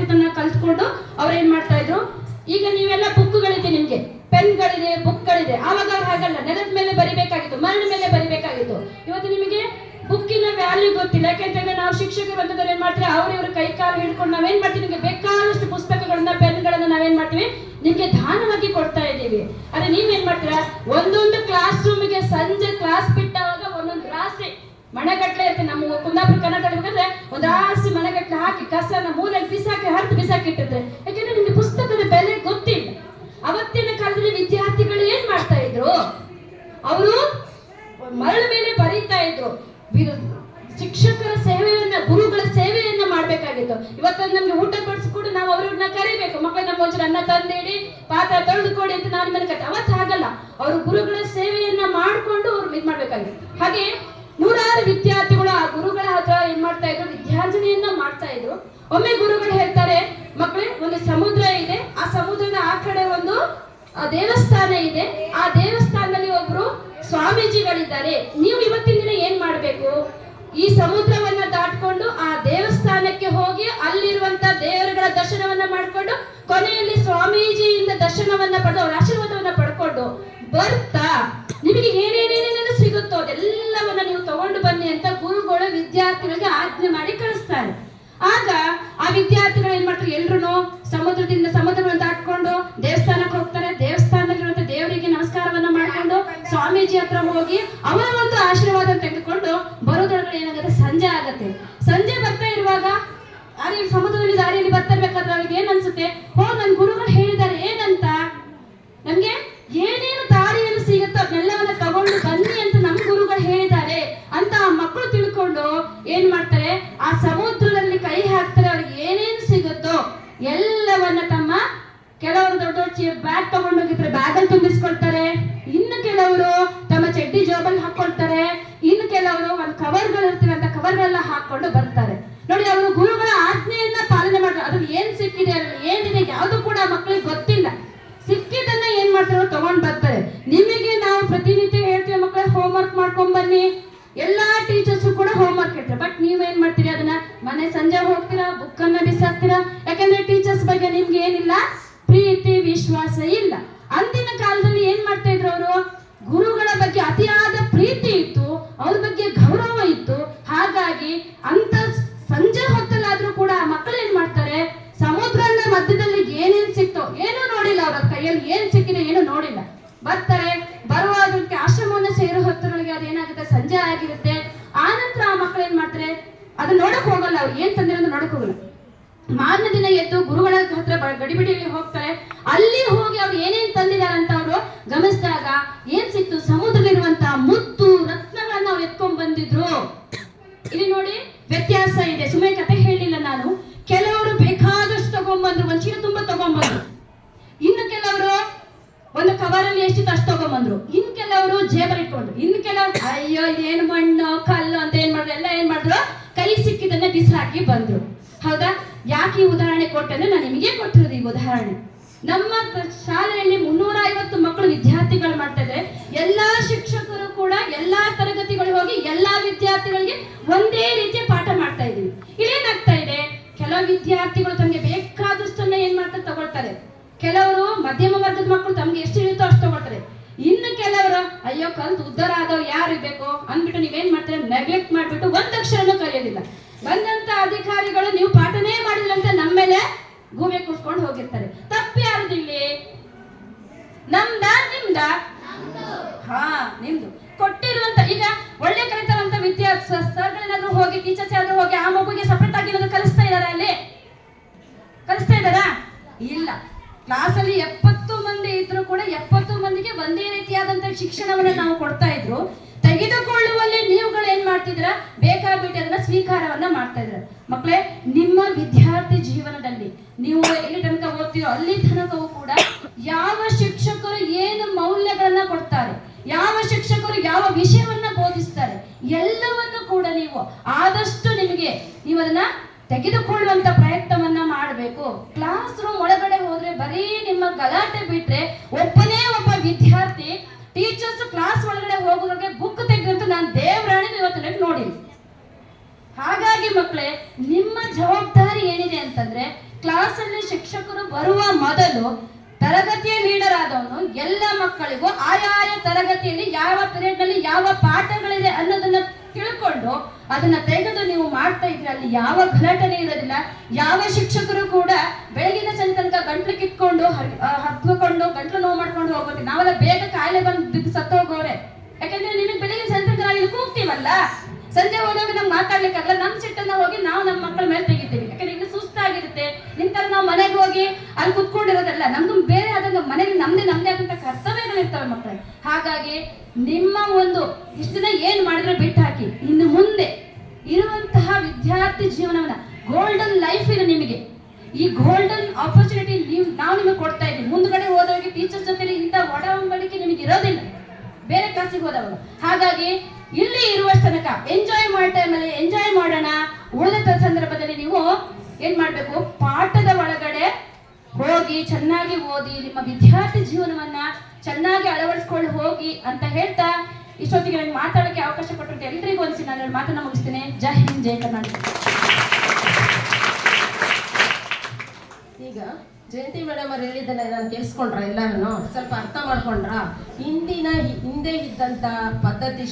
ಸಂಸ್ಕೃತನ ಕಲ್ತ್ಕೊಂಡು ಅವ್ರು ಏನ್ ಮಾಡ್ತಾ ಇದ್ರು. ಈಗ ನೀವೆಲ್ಲ ಬುಕ್ಗಳಿದೆ, ನಿಮ್ಗೆ ಪೆನ್ಗಳಿದೆ, ಬುಕ್ಗಳಿದೆ. ಆವಾಗ ಅವ್ರು ಹಾಗಲ್ಲ, ನೆಲದ ಮೇಲೆ ಬರಿಬೇಕಾಗಿತ್ತು, ಮರಳ ಮೇಲೆ ಬರಿಬೇಕಾಗಿತ್ತು. ಇವತ್ತು ನಿಮಗೆ ಬುಕ್ಕಿನ ವ್ಯಾಲ್ಯೂ ಗೊತ್ತಿಲ್ಲ. ಯಾಕೆಂತಂದ್ರೆ ನಾವು ಶಿಕ್ಷಕರು ಬಂದವರು ಏನ್ ಮಾಡ್ತೀವಿ, ಅವ್ರ ಕೈ ಕಾಲು ಹಿಡ್ಕೊಂಡು ನಾವೇನ್ ಮಾಡ್ತೀವಿ, ನಿಮ್ಗೆ ಬೇಕಾದಷ್ಟು ಪುಸ್ತಕಗಳನ್ನ ಪೆನ್ಗಳನ್ನ ನಾವೇನ್ ಮಾಡ್ತೀವಿ, ನಿಮ್ಗೆ ದಾನವಾಗಿ ಕೊಡ್ತಾ ಇದ್ದೀವಿ. ಆದ್ರೆ ನೀವೇನ್ ಮಾಡ್ತೀರಾ, ಒಂದೊಂದು ಕ್ಲಾಸ್ ರೂಮ್ಗೆ ಸಂಜೆ ಕ್ಲಾಸ್ ಬಿಟ್ಟಾಗ ಒಂದೊಂದು ರಾಶಿ ಮಣಗಟ್ಲೆ ಇರುತ್ತೆ. ನಮ್ಮ ಕುಂದಾಪುರ ಕನ್ನಡ ಬೇಕಂದ್ರೆ ಒಂದು ರಾಶಿ ಮಣಗಟ್ಲೆ ಹಾಕಿ ಕಸನ ಮೂಲೆಗೆ ಬಿಸಾಕಿ ಹರಿದು ಬಿಸಾಕಿ ಇಟ್ಟಿರ್ತಾರೆ. ಯಾಕೆಂದ್ರೆ ನಿಮ್ಗೆ ಪುಸ್ತಕದ ಬೆಲೆ ಗೊತ್ತಿಲ್ಲ. ಅವತ್ತಿನ ಕಾಲದಲ್ಲಿ ವಿದ್ಯಾರ್ಥಿಗಳು ಏನ್ ಮಾಡ್ತಾ ಇದ್ರು, ಅವರು ಮರಳ ಮೇಲೆ ಬರೀತಾ ಇದ್ರು. ಶಿಕ್ಷಕರ ಸೇವೆಯನ್ನ, ಗುರುಗಳ ಸೇವೆಯನ್ನ ಮಾಡ್ಬೇಕಾಗಿತ್ತು. ಇವತ್ತೊಂದು ನಮ್ಗೆ ಊಟ ಬಡಿಸ್ಕೊಂಡು ನಾವು ಅವ್ರನ್ನ ಕರಿಬೇಕು, ಮಕ್ಕಳು ನಮ್ಮ ಒಂಚೂರು ಅನ್ನ ತಂದೇಳಿ ಪಾತ್ರ ತೊಳೆದುಕೊಡಿ ಅಂತ ನಾನು ಮನೆ ಕತೆ. ಅವತ್ತು ಹಾಗಲ್ಲ, ಅವರು ಗುರುಗಳ ಸೇವೆಯನ್ನ ಮಾಡ್ಕೊಂಡು ಅವ್ರು ಇದ್ ಮಾಡ್ಬೇಕಾಗಿತ್ತು. ಹಾಗೆ ನೂರಾರು ವಿದ್ಯಾರ್ಥಿಗಳು ಆ ಗುರುಗಳ ಹತ್ರ ಏನ್ ಮಾಡ್ತಾ ಇದ್ರು, ವಿದ್ಯಾರ್ಜನೆಯನ್ನ ಮಾಡ್ತಾ ಇದ್ರು. ಒಮ್ಮೆ ಗುರುಗಳು ಹೇಳ್ತಾರೆ, ಮಕ್ಕಳೇ ಒಂದು ಸಮುದ್ರ ಇದೆ, ಆ ಸಮುದ್ರದ ಆ ಕಡೆ ಒಂದು ದೇವಸ್ಥಾನ ಇದೆ. ಆ ದೇವಸ್ಥಾನದಲ್ಲಿ ಒಬ್ರು ಸ್ವಾಮೀಜಿಗಳಿದ್ದಾರೆ. ನೀವು ಇವತ್ತಿನ ದಿನ ಏನ್ ಮಾಡ್ಬೇಕು, ಈ ಸಮುದ್ರವನ್ನ ದಾಟ್ಕೊಂಡು ಆ ದೇವಸ್ಥಾನಕ್ಕೆ ಹೋಗಿ ಅಲ್ಲಿರುವಂತ ದೇವರುಗಳ ದರ್ಶನವನ್ನ ಮಾಡ್ಕೊಂಡು ಕೊನೆಯಲ್ಲಿ ಸ್ವಾಮೀಜಿಯಿಂದ ದರ್ಶನವನ್ನ ಪಡೆದು ಅವರ ಆಶೀರ್ವಾದವನ್ನ ಪಡ್ಕೊಂಡು ಬರ್ತಾ ನಿಮಗೆ ಏನೇನೇನೇನೇನು ಸಿಗುತ್ತೋ ಅದೆಲ್ಲವನ್ನ ನೀವು ತಗೊಂಡು ಬನ್ನಿ ಅಂತ ಗುರುಗಳು ವಿದ್ಯಾರ್ಥಿಗಳಿಗೆ ಆಜ್ಞೆ ಮಾಡಿ ಕಳಿಸ್ತಾರೆ. ಆಗ ಆ ವಿದ್ಯಾರ್ಥಿಗಳು ಏನ್ ಮಾಡ್ತಾರೆ, ಎಲ್ರು ಸಮುದ್ರವನ್ನು ದಾಟ್ಕೊಂಡು ದೇವಸ್ಥಾನಕ್ಕೆ ಹೋಗ್ತಾರೆ. ದೇವಸ್ಥಾನದಲ್ಲಿರುವಂತ ದೇವರಿಗೆ ನಮಸ್ಕಾರವನ್ನ ಮಾಡ್ಕೊಂಡು ಸ್ವಾಮೀಜಿ ಹತ್ರ ಹೋಗಿ ಅವರ ಒಂದು ಆಶೀರ್ವಾದ ತೆಗೆದುಕೊಂಡು ಬರೋದ್ರೊಳಗಡೆ ಏನಾಗುತ್ತೆ, ಸಂಜೆ ಆಗತ್ತೆ. ಸಂಜೆ ಬರ್ತಾ ಇರುವಾಗ ಸಮುದ್ರದಲ್ಲಿ ದಾರಿಯಲ್ಲಿ ಬರ್ತಾ ಇರ್ಬೇಕಾದ್ರೆ ಅವ್ರಿಗೆ ಏನ್ ಅನ್ಸುತ್ತೆ, ನನ್ ಗುರುಗಳು ಹೇಳಿದ್ದಾರೆ ಏನಂತ, ನಮ್ಗೆ ಏನೇನು ದಾರಿಯಲ್ಲಿ ಸಿಗುತ್ತೋ ಅದನ್ನೆಲ್ಲವನ್ನ ತಗೊಂಡು ಬನ್ನಿ ಅಂತ ನಮ್ ಗುರುಗಳು ಹೇಳಿದ್ದಾರೆ ಅಂತ ಆ ಮಕ್ಕಳು ತಿಳ್ಕೊಂಡು ಏನ್ ಮಾಡ್ತಾರೆ, ಆ ಸಮುದ್ರದಲ್ಲಿ ಕೈ ಹಾಕ್ತಾರೆ. ಅವ್ರಿಗೆ ಏನೇನು ಸಿಗುತ್ತೋ ಎಲ್ಲವನ್ನ ತಮ್ಮ ಕೆಲವರು ದೊಡ್ಡ ದೊಡ್ಡ ಬ್ಯಾಗ್ ತಗೊಂಡೋಗಿದ್ರೆ ಬ್ಯಾಗ್ ಅಲ್ಲಿ ತುಂಬಿಸ್ಕೊಳ್ತಾರೆ. ಇನ್ನು ಕೆಲವರು ತಮ್ಮ ಚಡ್ಡಿ ಜೋಬಲ್ಲಿ ಹಾಕೊಳ್ತಾರೆ. ಇನ್ನು ಕೆಲವರು ಒಂದು ಕವರ್ಗಳು ಇರ್ತೀವಿ ಅಂತ ಕವರ್ಗಳೆಲ್ಲ ಹಾಕೊಂಡು ಬರ್ತಾರೆ. ನೋಡಿ, ಅವರು ಗುರುಗಳ ಆಜ್ಞೆಯನ್ನ ಪಾಲನೆ ಮಾಡ್ತಾರೆ. ಅದ್ರಲ್ಲಿ ಏನ್ ಸಿಕ್ಕಿದೆ, ಅದ್ರಲ್ಲಿ ಏನಿದೆ ಯಾವುದು ಕೂಡ ಮಕ್ಕಳಿಗೆ ಗೊತ್ತಿಲ್ಲ. ಸಿಕ್ಕಿದ್ದನ್ನ ಏನ್ ಮಾಡ್ತಾರೆ, ತಗೊಂಡ್ ಬರ್ತಾರೆ. ನಿಮಗೆ ನಾವು ಪ್ರತಿನಿತ್ಯ ಹೇಳ್ತೀವಿ, ಮಕ್ಕಳ ಹೋಮ್ ವರ್ಕ್ ಮಾಡ್ಕೊಂಡ್ ಬನ್ನಿ. ಎಲ್ಲಾ ಟೀಚರ್ಸ್ ಕೂಡ ಹೋಮ್ ವರ್ಕ್ ಇರ್ತಾರೆ. ಬಟ್ ನೀವೇನ್ ಮಾಡ್ತೀರಿ, ಅದನ್ನ ಮನೆ ಸಂಜೆ ಹೋಗ್ತೀರಾ, ಬುಕ್ ಅನ್ನ ಬಿಸಾಕ್ತೀರಾ. ಯಾಕಂದ್ರೆ ಟೀಚರ್ಸ್ ಬಗ್ಗೆ ನಿಮ್ಗೆ ಏನಿಲ್ಲ, ಪ್ರೀತಿ ವಿಶ್ವಾಸ ಇಲ್ಲ. ಅಂದಿನ ಕಾಲದಲ್ಲಿ ಏನ್ ಮಾಡ್ತಾ ಇದ್ರು, ಅವರು ಗುರುಗಳ ಬಗ್ಗೆ ಅತಿಯಾದ ಪ್ರೀತಿ ಇತ್ತು, ಅವ್ರ ಬಗ್ಗೆ ಗೌರವ ಇತ್ತು. ಹಾಗಾಗಿ ಅಂತ ಸಂಜೆ ಹೊತ್ತಲ್ಲಾದ್ರೂ ಕೂಡ ಮಕ್ಕಳು ಏನ್ ಮಾಡ್ತಾರೆ, ಸಮುದ್ರದ ಮಧ್ಯದಲ್ಲಿ ಏನೇನ್ ಸಿಕ್ತೋ ಏನೂ ನೋಡಿಲ್ಲ, ಅವ್ರ ಕೈಯಲ್ಲಿ ಏನ್ ಸಿಕ್ಕಿದೆ ಏನೂ ನೋಡಿಲ್ಲ. ಬರ್ತಾರೆ, ಬರುವಾಗಕ್ಕೆ ಆಶ್ರಮವನ್ನು ಸೇರೋ ಹೊತ್ತರೊಳಗೆ ಅದೇನಾಗುತ್ತೆ, ಸಂಜೆ ಆಗಿರುತ್ತೆ. ಆನಂತರ ಆ ಮಕ್ಕಳು ಏನ್ ಮಾಡ್ತಾರೆ, ಅದನ್ನ ನೋಡಕ್ ಹೋಗಲ್ಲ, ಅವ್ರು ಏನ್ ತಂದಿರೋದು ನೋಡಕ್ ಹೋಗಲ್ಲ. ಮಾರನೇ ದಿನ ಎದ್ದು ಗುರುಗಳ ಹತ್ರ ಗಡಿಬಿಡಿಯಲ್ಲಿ ಹೋಗ್ತಾರೆ. ಅಲ್ಲಿ ಹೋಗಿ ಅವ್ರು ಏನೇನ್ ತಂದಿದ್ದಾರೆ ಅಂತ ಅವರು ಗಮನಿಸಿದಾಗ ಏನ್ ಸಿಕ್ತು, ಸಮುದ್ರದಲ್ಲಿರುವಂತಹ ಮುತ್ತು ರತ್ನಗಳನ್ನ ಅವ್ರು ಎತ್ಕೊಂಡ್ ಬಂದಿದ್ರು. ಇಲ್ಲಿ ನೋಡಿ ವ್ಯತ್ಯಾಸ ಇದೆ. ಸುಮ್ಮನೆ ಕತೆ ಹೇಳಿಲ್ಲ ನಾನು. ಕೆಲವರು ಬೇಕಾದಷ್ಟು ತಗೊಂಡ್ಬಂದ್ರು, ಒಂದು ಚೀಲ ತುಂಬಾ ತಗೊಂಡ್ಬಂದ್ರು. ಇನ್ನು ಕೆಲವರು ಒಂದು ಕವರಲ್ಲಿ ಎಷ್ಟಿತ್ತು ಅಷ್ಟು ತಗೊಂಡ್ಬಂದ್ರು. ಇನ್ ಕೆಲವರು ಜೇಬಲ್ಲಿ ಇಟ್ಕೊಂಡ್ರು. ಇನ್ನು ಕೆಲವರು ಅಯ್ಯೋ ಇದೇನು ಮಣ್ಣು ಕಲ್ಲು ಅಂತ ಏನ್ ಮಾಡಿದ್ರು, ಎಲ್ಲ ಏನ್ ಮಾಡಿದ್ರು, ಕೈ ಸಿಕ್ಕಿದನ್ನ ಬಿಸಿಲಾಕಿ ಬಂದ್ರು. ಹೌದಾ? ಯಾಕೆ ಈ ಉದಾಹರಣೆ ಕೊಟ್ಟೆ ಅಂದ್ರೆ ನಾನು ನಿಮಗೆ ಕೊಟ್ಟಿರೋದು ಈ ಉದಾಹರಣೆ. ನಮ್ಮ ಶಾಲೆಯಲ್ಲಿ 350 ಮಕ್ಕಳು ವಿದ್ಯಾರ್ಥಿಗಳು ಮಾಡ್ತಾ ಇದ್ದಾರೆ. ಎಲ್ಲಾ ಶಿಕ್ಷಕರು ಕೂಡ ಎಲ್ಲಾ ತರಗತಿಗಳಿಗೆ ಹೋಗಿ ಎಲ್ಲಾ ವಿದ್ಯಾರ್ಥಿಗಳಿಗೆ ಒಂದೇ ರೀತಿಯ ಪಾಠ ಮಾಡ್ತಾ ಇದ್ದೀವಿ. ಇಲ್ಲೇನಾಗ್ತಾ ಇದೆ, ಕೆಲವು ವಿದ್ಯಾರ್ಥಿಗಳು ತಮಗೆ ಬೇಕಾದಷ್ಟನ್ನ ಏನ್ ಮಾಡ್ತಾರೆ, ತಗೊಳ್ತಾರೆ. ಕೆಲವರು ಮಧ್ಯಮ ವರ್ಗದ ಮಕ್ಕಳು ತಮ್ಗೆ ಎಷ್ಟು ಇರುತ್ತೋ ಅಷ್ಟು ತಗೊಳ್ತಾರೆ. ಇನ್ನು ಕೆಲವರು ಅಯ್ಯೋ ಕಲ್ತು ಉದ್ಧಾರ ಆದವ್ರು ಯಾರು ಇರ್ಬೇಕು ಅಂದ್ಬಿಟ್ಟು ನೀವೇನ್ ಮಾಡ್ತಾರೆ, ನೆಗ್ಲೆಕ್ಟ್ ಮಾಡ್ಬಿಟ್ಟು ಒಂದ್ ಅಕ್ಷರನೂ ಕಲಿಯೋದಿಲ್ಲ. ಬಂದಂತ ಅಧಿಕಾರಿಗಳು ನೀವು ಪಾಠನೇ ಮಾಡಿಲ್ಲ ಅಂತ ನಮ್ಮ ಮೇಲೆ ಗೂಬೆ ಕೂರ್ಸ್ಕೊಂಡು ಹೋಗಿರ್ತಾರೆ. ತಪ್ಪು ಯಾರದಿಲ್ಲಿ, ನಮ್ದ ನಿಮ್ದ? ನಿಮ್ದು. ಕೊಟ್ಟಿರುವಂತ ಈಗ ಒಳ್ಳೆ ಕಲಿತಾರಂತ ಸರ್ಗಳೇನಾದ್ರೂ ಹೋಗಿ ಟೀಚರ್ಸ್ ಯಾರು ಹೋಗಿ ಆ ಮಗುಗೆ ಸಪರೇಟ್ ಆಗಿ ಏನಾದ್ರು ಕಲಿಸ್ತಾ ಇದಾರ, ಅಲ್ಲಿ ಕಲಿಸ್ತಾ ಇದಾರಾ? ಇಲ್ಲ. ಕ್ಲಾಸಲ್ಲಿ 70 ಮಂದಿ ಇದ್ರು ಕೂಡ 70 ಮಂದಿಗೆ ಒಂದೇ ರೀತಿಯಾದಂತ ಶಿಕ್ಷಣವನ್ನ ನಾವು ಕೊಡ್ತಾ ಇದ್ರು. ತೆಗೆದುಕೊಳ್ಳುವಲ್ಲಿ ನೀವುಗಳು ಏನ್ ಮಾಡ್ತಿದ್ರ, ಬೇಕಾಬಿಟ್ಟು ಅದನ್ನ ಸ್ವೀಕಾರವನ್ನ ಮಾಡ್ತಾ ಇದ್ರ. ಮಕ್ಕಳೇ, ನಿಮ್ಮ ವಿದ್ಯಾರ್ಥಿ ಜೀವನದಲ್ಲಿ ನೀವು ಎಲ್ಲಿ ತನಕ ಓದ್ತೀರೋ ಅಲ್ಲಿ ತನಕವೂ ಕೂಡ ಯಾವ ಶಿಕ್ಷಕರು ಏನು ಮೌಲ್ಯಗಳನ್ನ ಕೊಡ್ತಾರೆ, ಯಾವ ಶಿಕ್ಷಕರು ಯಾವ ವಿಷಯವನ್ನ ಬೋಧಿಸ್ತಾರೆ, ಎಲ್ಲವನ್ನು ಕೂಡ ನೀವು ಆದಷ್ಟು ನೀವು ಅದನ್ನ ತೆಗೆದುಕೊಳ್ಳುವಂತ ಪ್ರಯತ್ನವನ್ನ ಮಾಡಬೇಕು. ಕ್ಲಾಸ್ ರೂಮ್ ಒಳಗಡೆ ಹೋದ್ರೆ ಬರೀ ನಿಮ್ಮ ಗಲಾಟೆ ಬಿಟ್ರೆ ಒಬ್ಬನೇ ಒಬ್ಬ ವಿದ್ಯಾರ್ಥಿ ಟೀಚರ್ಸ್ ಕ್ಲಾಸ್ ಒಳಗಡೆ ಹೋಗೋದಕ್ಕೆ ಬುಕ್ ತೆಗೆದಂತ ನಾನು ದೇವರಾಣಿ ಇವತ್ತು ನೋಡಿಲ್ಲ. ಹಾಗಾಗಿ ಮಕ್ಕಳೇ, ನಿಮ್ಮ ಜವಾಬ್ದಾರಿ ಏನಿದೆ ಅಂತಂದ್ರೆ ಕ್ಲಾಸಲ್ಲಿ ಶಿಕ್ಷಕರು ಬರುವ ಮೊದಲು ತರಗತಿಯ ಲೀಡರ್ ಆದವನು ಎಲ್ಲ ಮಕ್ಕಳಿಗೂ ಆಯಾಯ ತರಗತಿಯಲ್ಲಿ ಯಾವ ಪೀರಿಯಡ್ ನಲ್ಲಿ ಯಾವ ಪಾಠಗಳಿದೆ ಅನ್ನೋದನ್ನ ತಿಳ್ಕೊಂಡು ಅದನ್ನ ತೆಗೆದು ನೀವು ಮಾಡ್ತಾ ಇದ್ರೆ ಅಲ್ಲಿ ಯಾವ ಘಟನೆ ಇರೋದಿಲ್ಲ. ಯಾವ ಶಿಕ್ಷಕರು ಕೂಡ ಬೆಳಗಿನ ಸಂಜೆ ತನಕ ಗಂಟ್ಲು ಕಿತ್ಕೊಂಡು ಹತ್ಕೊಂಡು ಗಂಟ್ಲು ನೋವು ಮಾಡ್ಕೊಂಡು ಹೋಗ್ಬೇಕು. ನಾವೆಲ್ಲ ಬೇಗ ಕಾಯಿಲೆ ಬಂದು ಬಿದ್ದು ಸತ್ತೋಗೋರೆ. ಯಾಕಂದ್ರೆ ನಿಮಗೆ ಬೆಳಗಿನ ಸಂಜೆ ತನಕ ನಾವು ಇಲ್ಲಿ ಕೂಗ್ತೀವಲ್ಲ, ಸಂಜೆ ಹೋದಾಗ ನಮ್ಗೆ ಮಾತಾಡ್ಲಿಕ್ಕಾಗಲ್ಲ. ನಮ್ ಸಿಟ್ಟನ್ನ ಹೋಗಿ ನಾವು ನಮ್ಮ ಮಕ್ಕಳ ಮೇಲೆ ತೆಗಿತೀವಿ. ಯಾಕಂದ್ರೆ ಇಲ್ಲಿ ಸುಸ್ತಾಗಿರುತ್ತೆ. ನಿಮ್ ತರ ನಾವು ಮನೆಗೆ ಹೋಗಿ ಅಲ್ಲಿ ಕುತ್ಕೊಂಡಿರೋದಲ್ಲ, ನಮ್ದು ಬೇರೆ ಆದಂಗ ಮನೆಗೆ ನಮ್ದೇ ಆದಂತ ಕರ್ತವ್ಯಗಳಿರ್ತವೆ ಮಕ್ಕಳಿಗೆ. ಹಾಗಾಗಿ ನಿಮ್ಮ ಒಂದು ಇಷ್ಟು ದಿನ ಏನ್ ಮಾಡಿದ್ರೆ ಬಿಟ್ಟು ಹಾಕಿ, ಇನ್ನು ಮುಂದೆ ಇರುವಂತಹ ವಿದ್ಯಾರ್ಥಿ ಜೀವನವನ್ನ ಗೋಲ್ಡನ್ ಲೈಫ್ ಇದೆ ನಿಮಗೆ. ಈ ಗೋಲ್ಡನ್ ಆಪರ್ಚುನಿಟಿ ನಾವು ನಿಮಗೆ ಕೊಡ್ತಾ ಇದ್ದೀವಿ. ಮುಂದ್ಗಡೆ ಹೋದವರಿಗೆ ಟೀಚರ್ಸ್ ಜೊತೆ ಇಂಥ ಒಡಂಬಡಿಕೆ ನಿಮಗೆ ಇರೋದಿಲ್ಲ ಬೇರೆ ಕ್ಲಾಸಿಗೆ ಹೋದವರು. ಹಾಗಾಗಿ ಇಲ್ಲಿ ಇರುವ ತನಕ ಎಂಜಾಯ್ ಮಾಡೋ ಟೈಮಲ್ಲಿ ಎಂಜಾಯ್ ಮಾಡೋಣ. ಉಳಿದ ಸಂದರ್ಭದಲ್ಲಿ ನೀವು ಏನ್ ಮಾಡ್ಬೇಕು, ಪಾಠದ ಒಳಗಡೆ ಹೋಗಿ ಚೆನ್ನಾಗಿ ಓದಿ ನಿಮ್ಮ ವಿದ್ಯಾರ್ಥಿ ಜೀವನವನ್ನ ಚೆನ್ನಾಗಿ ಅಳವಡಿಸ್ಕೊಂಡು ಹೋಗಿ ಅಂತ ಹೇಳ್ತಾ ಇಷ್ಟೊತ್ತಿಗೆ ನನಗೆ ಮಾತಾಡೋಕ್ಕೆ ಅವಕಾಶ ಕೊಟ್ಟಿರುತ್ತೆ ಎಲ್ರಿಗೂ ಅನ್ಸಿ ನಾನು ಮಾತನ್ನ ಮುಗಿಸ್ತೇನೆ. ಜೈ ಹಿಂದ್, ಜೈ ಕರ್ನಾಟಕ. ಈಗ ಜಯಂತಿ ಮೇಡಮ್ ಅವ್ರು ಹೇಳಿದ್ದನ್ನ ನಾನು ಕೇಳಿಸ್ಕೊಂಡ್ರ ಎಲ್ಲಾರು ಸ್ವಲ್ಪ ಅರ್ಥ ಮಾಡ್ಕೊಂಡ್ರ? ಹಿಂದೆ ಇದ್ದಂತ ಪದ್ಧತಿ